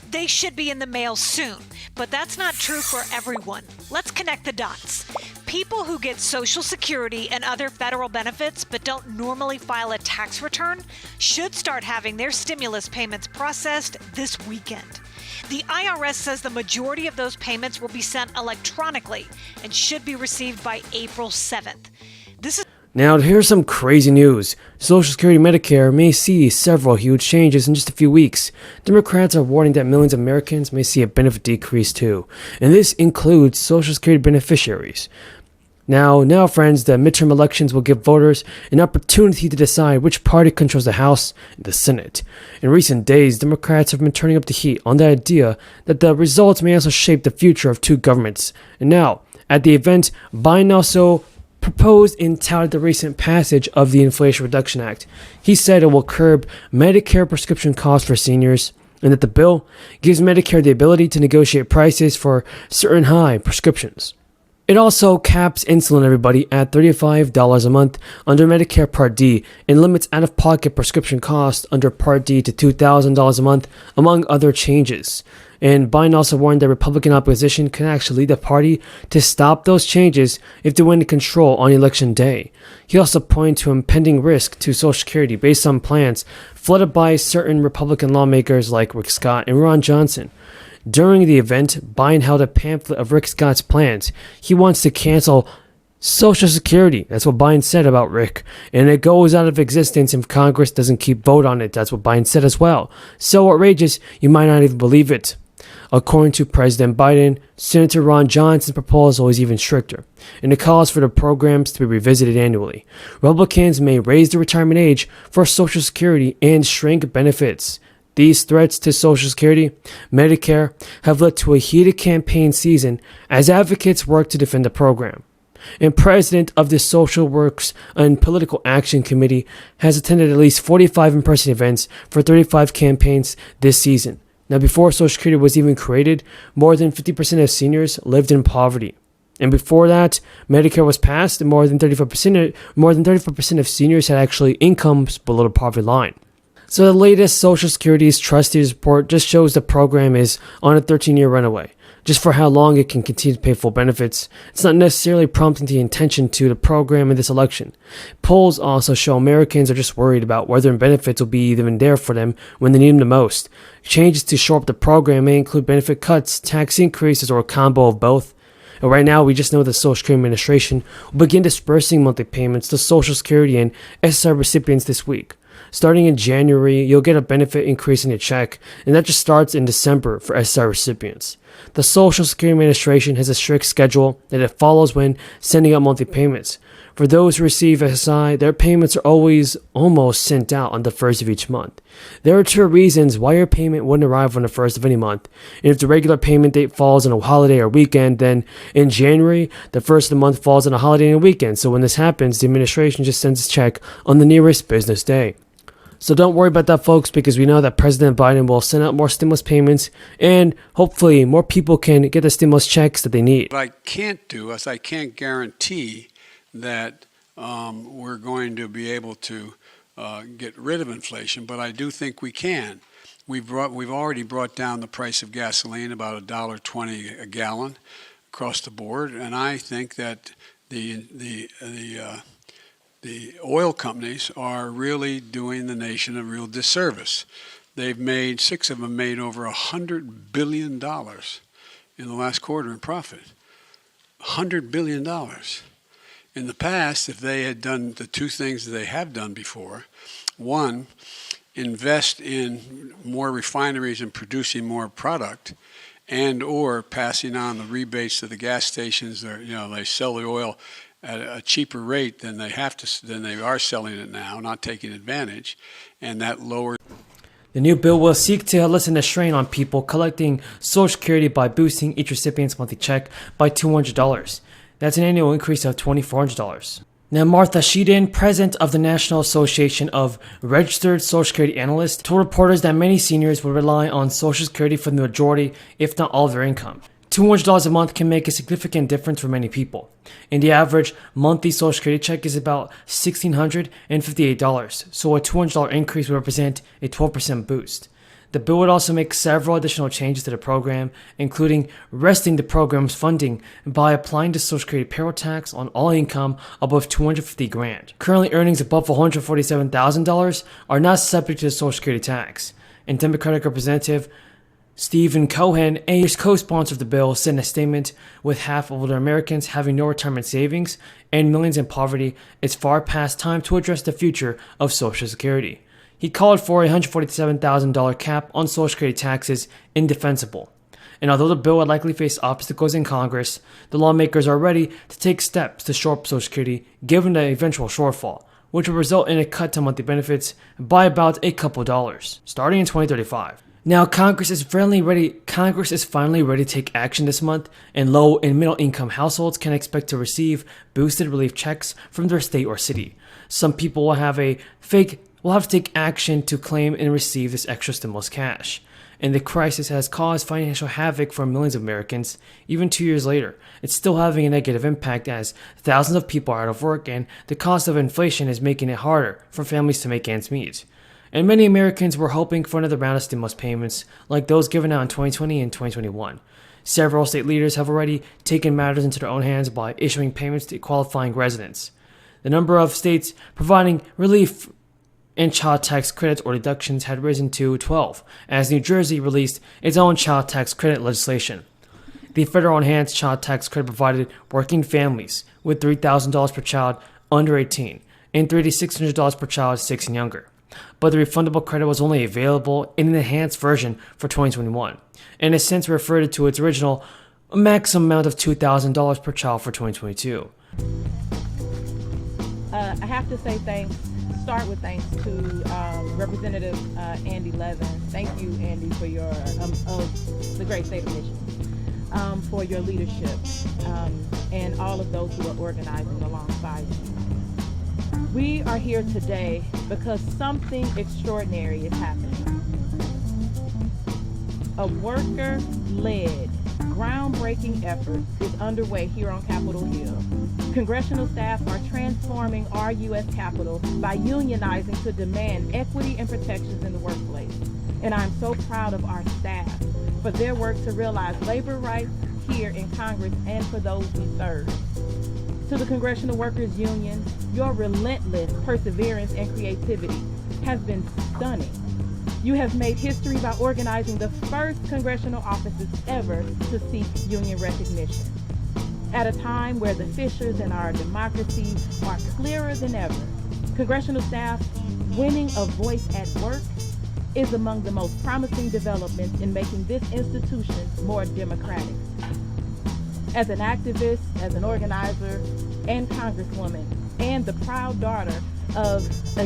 They should be in the mail soon, but that's not true for everyone. Let's connect the dots. People who get Social Security and other federal benefits but don't normally file a tax return should start having their stimulus payments processed this weekend. The IRS says the majority of those payments will be sent electronically and should be received by April 7th. Now, here's some crazy news. Social Security Medicare may see several huge changes in just a few weeks. Democrats are warning that millions of Americans may see a benefit decrease too, and this includes Social Security beneficiaries. Now, friends, the midterm elections will give voters an opportunity to decide which party controls the House and the Senate. In recent days, Democrats have been turning up the heat on the idea that the results may also shape the future of two governments. And now, at the event, Biden also proposed and touted the recent passage of the Inflation Reduction Act. He said it will curb Medicare prescription costs for seniors, and that the bill gives Medicare the ability to negotiate prices for certain high prescriptions. It also caps insulin, everybody, at $35 a month under Medicare Part D and limits out-of-pocket prescription costs under Part D to $2,000 a month, among other changes. And Biden also warned that Republican opposition can actually lead the party to stop those changes if they win control on election day. He also pointed to impending risk to Social Security based on plans floated by certain Republican lawmakers like Rick Scott and Ron Johnson. During the event, Biden held a pamphlet of Rick Scott's plans. He wants to cancel Social Security. That's what Biden said about Rick. And it goes out of existence if Congress doesn't keep vote on it. That's what Biden said as well. So outrageous, you might not even believe it. According to President Biden, Senator Ron Johnson's proposal is even stricter, and it calls for the programs to be revisited annually. Republicans may raise the retirement age for Social Security and shrink benefits. These threats to Social Security, Medicare, have led to a heated campaign season as advocates work to defend the program. And president of the Social Works and Political Action Committee has attended at least 45 in-person events for 35 campaigns this season. Now, before Social Security was even created, more than 50% of seniors lived in poverty. And before that, Medicare was passed, and more than 35% of seniors had actually incomes below the poverty line. So the latest Social Security's Trustees report just shows the program is on a 13-year runaway. Just for how long it can continue to pay full benefits, it's not necessarily prompting the attention to the program in this election. Polls also show Americans are just worried about whether benefits will be even there for them when they need them the most. Changes to shore up the program may include benefit cuts, tax increases, or a combo of both. And right now, we just know the Social Security Administration will begin dispersing monthly payments to Social Security and SSI recipients this week. Starting in January, you'll get a benefit increase in your check, and that just starts in December for SSI recipients. The Social Security Administration has a strict schedule that it follows when sending out monthly payments. For those who receive SSI, their payments are always almost sent out on the first of each month. There are two reasons why your payment wouldn't arrive on the first of any month. And if the regular payment date falls on a holiday or weekend, then in January, the first of the month falls on a holiday and a weekend. So when this happens, the administration just sends its check on the nearest business day. So don't worry about that, folks, because we know that President Biden will send out more stimulus payments, and hopefully more people can get the stimulus checks that they need. What I can't do is I can't guarantee that we're going to be able to get rid of inflation, but I do think we can. We've already brought down the price of gasoline about $1.20 a gallon across the board, and I think that the oil companies are really doing the nation a real disservice. Six of them made over $100 billion in the last quarter in profit. $100 billion. In the past, if they had done the two things that they have done before, one, invest in more refineries and producing more product, and or passing on the rebates to the gas stations, they sell the oil at a cheaper rate than they are selling it now, not taking advantage, and that lowers. The new bill will seek to lessen the strain on people collecting Social Security by boosting each recipient's monthly check by $200. That's an annual increase of $2,400. Now, Martha Sheehan, president of the National Association of Registered Social Security Analysts, told reporters that many seniors will rely on Social Security for the majority, if not all of their income. $200 a month can make a significant difference for many people. And the average monthly Social Security check is about $1,658, so a $200 increase would represent a 12% boost. The bill would also make several additional changes to the program, including resting the program's funding by applying the Social Security payroll tax on all income above $250,000. Currently, earnings above $147,000 are not subject to the Social Security tax. And Democratic Representative Stephen Cohen, a co-sponsor of the bill, said in a statement, "With half of older Americans having no retirement savings and millions in poverty, it's far past time to address the future of Social Security." He called for a $147,000 cap on Social Security taxes indefensible. And although the bill would likely face obstacles in Congress, the lawmakers are ready to take steps to shore up Social Security given the eventual shortfall, which would result in a cut to monthly benefits by about a couple dollars, starting in 2035. Now, Congress is finally ready to take action this month, and low and middle income households can expect to receive boosted relief checks from their state or city. Some people will have to take action to claim and receive this extra stimulus cash. And the crisis has caused financial havoc for millions of Americans. Even 2 years later, it's still having a negative impact as thousands of people are out of work, and the cost of inflation is making it harder for families to make ends meet. And many Americans were hoping for another round of stimulus payments like those given out in 2020 and 2021. Several state leaders have already taken matters into their own hands by issuing payments to qualifying residents. The number of states providing relief and child tax credits or deductions had risen to 12, as New Jersey released its own child tax credit legislation. The federal enhanced child tax credit provided working families with $3,000 per child under 18 and $3,600 per child 6 and younger. But the refundable credit was only available in an enhanced version for 2021, and has since reverted to its original maximum amount of $2,000 per child for 2022. I have to say start with thanks to Representative Andy Levin. Thank you, Andy, for your of the great state of Michigan, for your leadership, and all of those who are organizing alongside you. We are here today because something extraordinary is happening. A worker-led, groundbreaking effort is underway here on Capitol Hill. Congressional staff are transforming our U.S. Capitol by unionizing to demand equity and protections in the workplace. And I'm so proud of our staff for their work to realize labor rights here in Congress and for those we serve. To the Congressional Workers Union, your relentless perseverance and creativity has been stunning. You have made history by organizing the first congressional offices ever to seek union recognition. At a time where the fissures in our democracy are clearer than ever, congressional staff winning a voice at work is among the most promising developments in making this institution more democratic. As an activist, as an organizer, and congresswoman, and the proud daughter of a